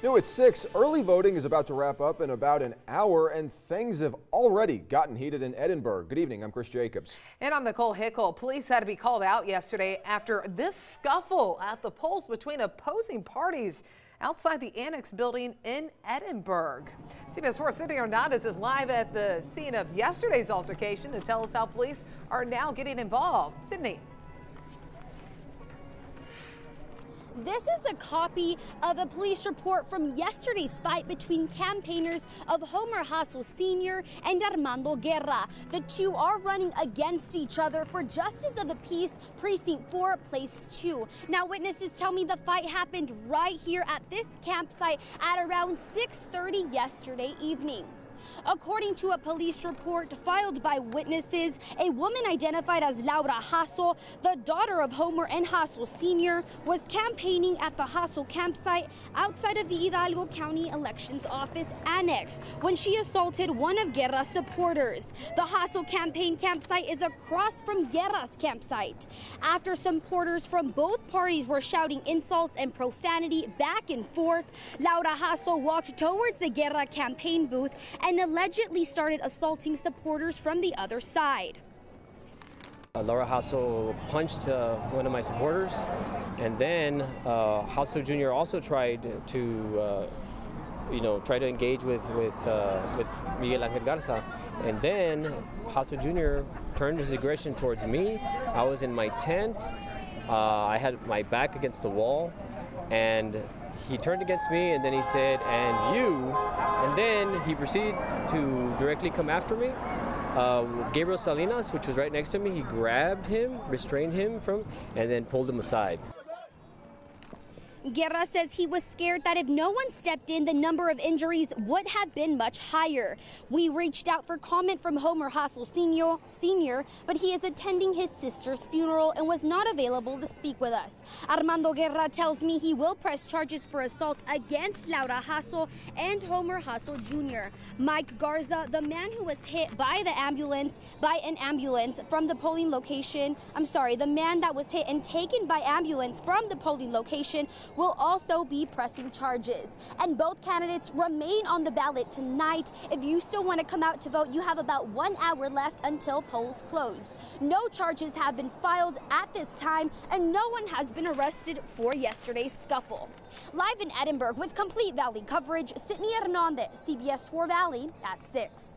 New at 6, early voting is about to wrap up in about an hour, and things have already gotten heated in Edinburgh. Good evening, I'm Chris Jacobs. And I'm Nicole Hickle. Police had to be called out yesterday after this scuffle at the polls between opposing parties outside the Annex building in Edinburgh. CBS 4's Sydney Hernandez is live at the scene of yesterday's altercation to tell us how police are now getting involved. Sydney. This is a copy of a police report from yesterday's fight between campaigners of Homer Hassel Sr. and Armando Guerra. The two are running against each other for Justice of the Peace, Precinct 4, Place 2. Now, witnesses tell me the fight happened right here at this campsite at around 6:30 yesterday evening. According to a police report filed by witnesses, a woman identified as Laura Hassel, the daughter of Homer and Hassel Sr., was campaigning at the Hassel campsite outside of the Hidalgo County Elections Office Annex when she assaulted one of Guerra's supporters. The Hassel campaign campsite is across from Guerra's campsite. After supporters from both parties were shouting insults and profanity back and forth, Laura Hassel walked towards the Guerra campaign booth and allegedly started assaulting supporters from the other side. Laura Hassel punched one of my supporters, and then Hassel Jr. also tried to, engage with Miguel Angel Garza, and then Hassel Jr. turned his aggression towards me. I was in my tent. I had my back against the wall, and he turned against me, and then he said, "And you," and then he proceeded to directly come after me. Gabriel Salinas, which was right next to me, he grabbed him, restrained him and then pulled him aside. Guerra says he was scared that if no one stepped in, the number of injuries would have been much higher. We reached out for comment from Homer Hassel Sr., but he is attending his sister's funeral and was not available to speak with us. Armando Guerra tells me he will press charges for assault against Laura Hassel and Homer Hassel Jr. Mike Garza, the man who was hit by an ambulance from the polling location, the man that was hit and taken by ambulance from the polling location, will also be pressing charges. And both candidates remain on the ballot tonight. If you still want to come out to vote, you have about 1 hour left until polls close. No charges have been filed at this time, and no one has been arrested for yesterday's scuffle. Live in Edinburgh with complete Valley coverage, Sydney Hernandez, CBS 4 Valley at 6.